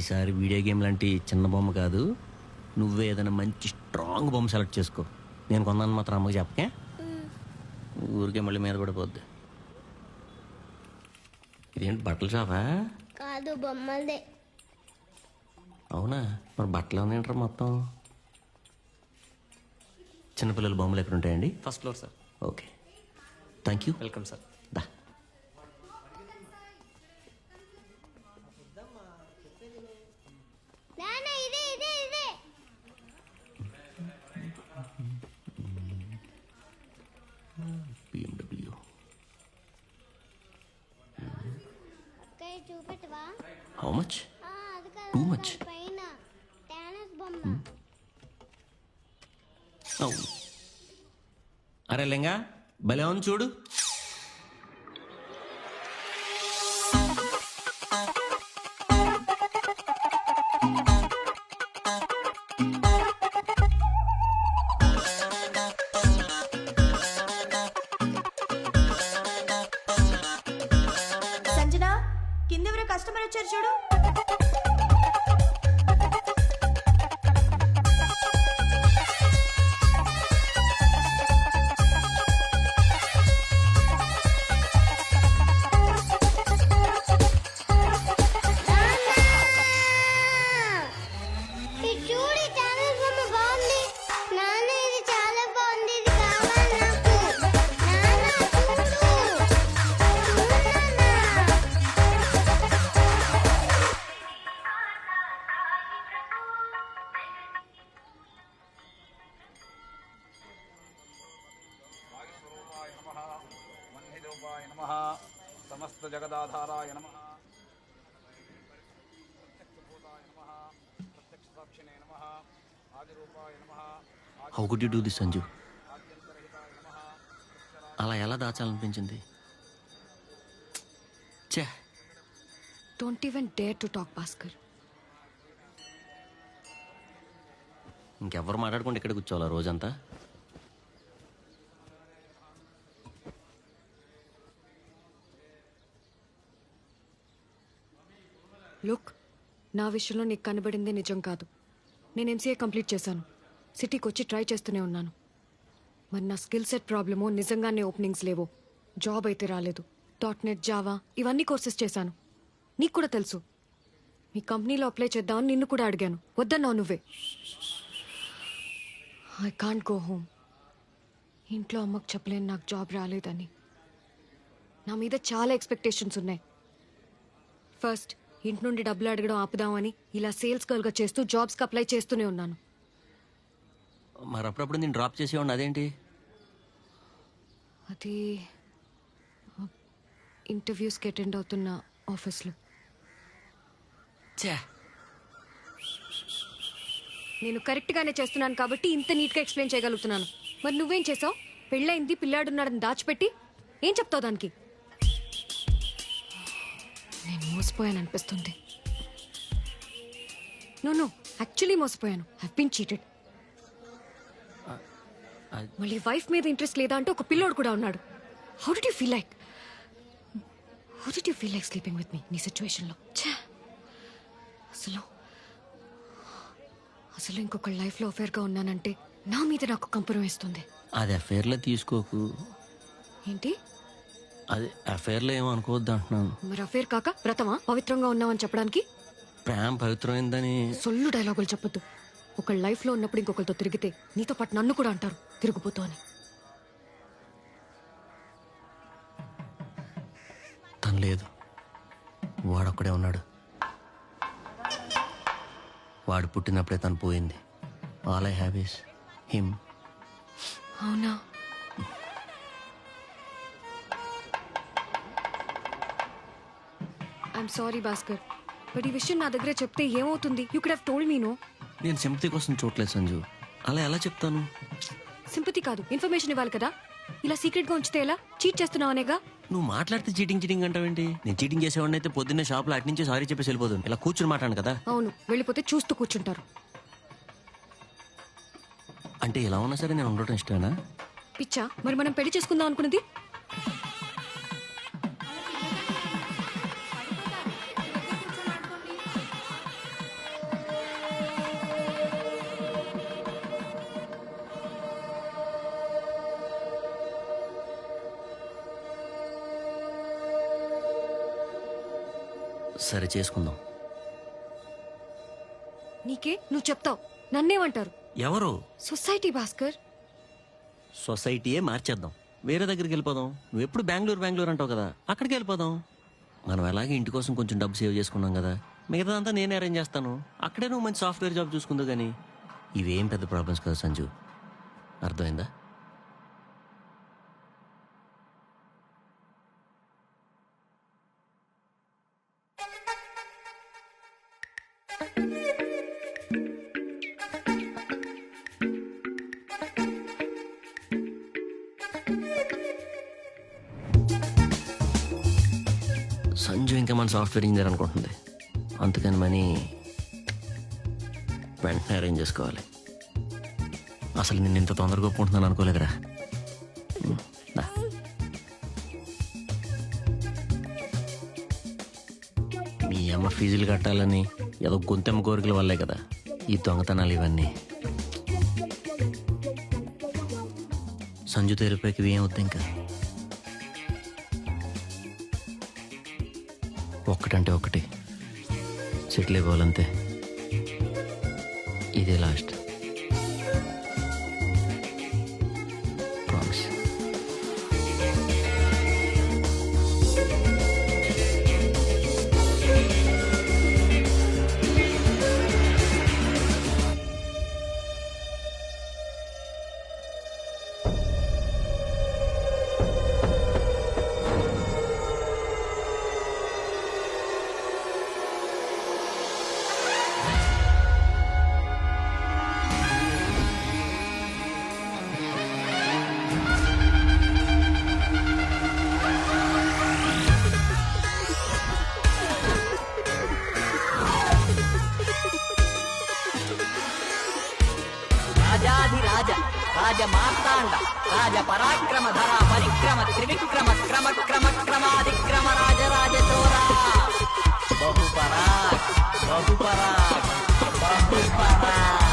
ఈసారి video game లాంటి చిన్న బొమ్మ కాదు, నువ్వే ఏదైనా మంచి స్ట్రాంగ్ బొమ్మ సెలెక్ట్ చేసుకో. నేను కొన్నాను మాత్రం అమ్మకి చెప్పకే, ఊరికే మళ్ళీ మీద పడిపోద్ది. ఇదేంటి బట్టల షాపా? కాదు, బొమ్మలదే. అవునా? మరి బట్టలు ఉన్నాయంటారు మొత్తం. చిన్నపిల్లల బొమ్మలు ఎక్కడ ఉంటాయండి? First floor sir. Okay, thank you. Welcome sir. దా. నాన్న, ఇదే ఇదే ఇదే. BMW. అక్కయ్య చూపెట్టవా? How much? అది కాదు, Too much. పైన టానస్ బొమ్మ. అరే లింగా, భలే ఉంది చూడు. సంజన, కిందెవరో కస్టమర్ వచ్చారు చూడు. ఇది చూడు, ఈ టానస్ బొమ్మ బాగుంది. నాన్న, ఇది చాలా బాగుంది, ఇది కావాలి నాకు. నాన్న, చూడు. చూడు నాన్న. వాయుస్వరూపాయ నమః, మన్నిరూపాయ నమః, సమస్త జగదాధారాయ నమః, ప్రత్యక్షభూతాయ నమః, ప్రత్యక్ష సాక్షిణే నమః, ఆదిరూపాయ నమః, how could you do this Sanju? ఆద్యంతరహితాయ నమః, అలా ఎలా దాచాలనిపించింది? ఛే, Don't even dare to talk, Bhaskar. ఇంకెవ్వరు మాట్లాడకుండా ఇక్కడ కూర్చోవాలా రోజంతా? లుక్, నా విషయంలో నీకు కనబడిందే నిజం కాదు. నేను ఎంసీఏ కంప్లీట్ చేశాను. సిటీకి వచ్చి ట్రై చేస్తూనే ఉన్నాను. మరి నా స్కిల్ సెట్ ప్రాబ్లమో, నిజంగానే ఓపెనింగ్స్ లేవో. జాబ్ అయితే రాలేదు. .NET, జావా ఇవన్నీ కోర్సెస్ చేశాను. నీకు కూడా తెలుసు. మీ కంపెనీలో అప్లై చేద్దామని నిన్ను కూడా అడిగాను, వద్దన్నావు నువ్వే. I can't go home. ఇంట్లో అమ్మకు చెప్పలేను నాకు జాబ్ రాలేదని. నా మీద చాలా ఎక్స్పెక్టేషన్స్ ఉన్నాయి. ఫస్ట్ ఇంటి నుండి డబ్బులు అడగడం ఆపుదామని ఇలా సేల్స్ గర్ల్గా చేస్తూ జాబ్స్కి అప్లై చేస్తూనే ఉన్నాను. మరి అప్పుడప్పుడు నేను డ్రాప్ చేసేవాడిని, అదేంటి? అది ఇంటర్వ్యూస్కి అటెండ్ అవుతున్న ఆఫీస్లో. ఛే, నేను కరెక్ట్గానే చేస్తున్నాను కాబట్టి ఇంత నీట్గా ఎక్స్ప్లెయిన్ చేయగలుగుతున్నాను. మరి నువ్వేం చేసావు? పెళ్ళయింది, పిల్లాడున్నాడని దాచిపెట్టి ఏం చెప్తావు దానికి? నేను మోసపోయాను అనిపిస్తుంది. నో, యాక్చువల్లీ మోసపోయాను. Have been cheated. మళ్ళీ వైఫ్ మీద ఇంట్రెస్ట్ లేదా అంటే ఒక పిల్లోడు కూడా ఉన్నాడు. How did you feel like sleeping with మీ నీ సిచ్యువేషన్లో? అసలు ఇంకొక లైఫ్లో అఫేర్గా ఉన్నానంటే నా మీద నాకు కంపరం వేస్తుంది. అది అఫేర్లో తీసుకోకు. ఏంటి? అది అఫేర్లో ఏమో అనుకోవద్దు అంటున్నాను. మరి అఫేర్ కాక వ్రతమా పవిత్రంగా ఉన్నామని చెప్పడానికి? ప్రేమ పవిత్రమైందని సొల్లు డైలాగులు చెప్పొద్దు. ఒక లైఫ్లో ఉన్నప్పుడు ఇంకొకరితో తిరిగితే నీతో పాటు నన్ను కూడా అంటారు తిరుగుపోతూ అని. తను లేదు, వాడొక్కడే ఉన్నాడు. వాడు పుట్టినప్పుడే తను పోయింది. All I have is him. అవునా? ఐఎమ్ సారీ భాస్కర్, బట్ ఈ విషయం నా దగ్గర చెప్తే ఏమవుతుంది? You could have told me. No, నేను సింపతి కోసం చూడలేదు సంజు. అలా ఎలా చెప్తాను? సింపతి కాదు, ఇన్ఫర్మేషన్ ఇవ్వాలి కదా. ఇలా సీక్రెట్ గా ఉంచితే ఎలా? చీట్ చేస్తున్నావు అనేగా. నువ్వు మాట్లాడితే చీటింగ్ అంటావేంటి? నేను చీటింగ్ చేసేవాడిని అయితే పొద్దున్నే షాప్లో అటు నుంచి సారీ చెప్పేసి వెళ్ళిపోదు. ఇలా కూర్చుని మాట్లాడు కదా. అవును, వెళ్ళిపోతే చూస్తూ కూర్చుంటారు. అంటే ఎలా ఉన్నా సరే నేను ఉండటం ఇష్టమేనా? పిచ్చా? మరి మనం పెళ్లి చేసుకుందాం అనుకున్నది? సరే చేసుకుందాం. నీకే నువ్వు చెప్తావు, నన్నేమంటారు? ఎవరు? సొసైటీ భాస్కర్. సొసైటీయే మార్చేద్దాం, వేరే దగ్గరికి వెళ్ళిపోదాం. నువ్వు ఎప్పుడు బెంగళూరు అంటావు కదా, అక్కడికి వెళ్ళిపోదాం. మనం అలాగే ఇంటి కోసం కొంచెం డబ్బు సేవ్ చేసుకున్నాం కదా, మిగతాదంతా నేనే అరేంజ్ చేస్తాను. అక్కడే నువ్వు మంచి సాఫ్ట్వేర్ జాబ్ చూసుకుందో కానీ ఇవేం పెద్ద ప్రాబ్లమ్స్ కదా సంజు, అర్థమైందా? సంజు ఇంకా మన సాఫ్ట్వేర్ ఇంజనీర్ అనుకుంటుంది, అందుకని మనీ వెంటనే అరేంజ్ చేసుకోవాలి. అసలు నేను ఇంత తొందరగా ఒప్పుకుంటున్నాను అనుకోలేదురా. దా. మీ అమ్మ ఫీజులు కట్టాలని ఏదో గొంతెమ్మ కోరికల వల్లే కదా ఈ దొంగతనాలు ఇవన్నీ. సంజు తెరిపోయి ఇవి ఏమవుతాయి ఇంకా. ఒక్కటంటే ఒకటి సెటిల్ అయిపోవాలంతే, ఇదే లాస్ట్ ప్రామిస్. రాజాధిరాజ రాజ మార్తాండ రాజ పరాక్రమ ధర పరిక్రమ త్రివిక్రమ క్రమ క్రమ క్రమాదిక్రమ రాజరాజ చోరా బహుపరాక్ బహుపరాక్ బహుపరాక్.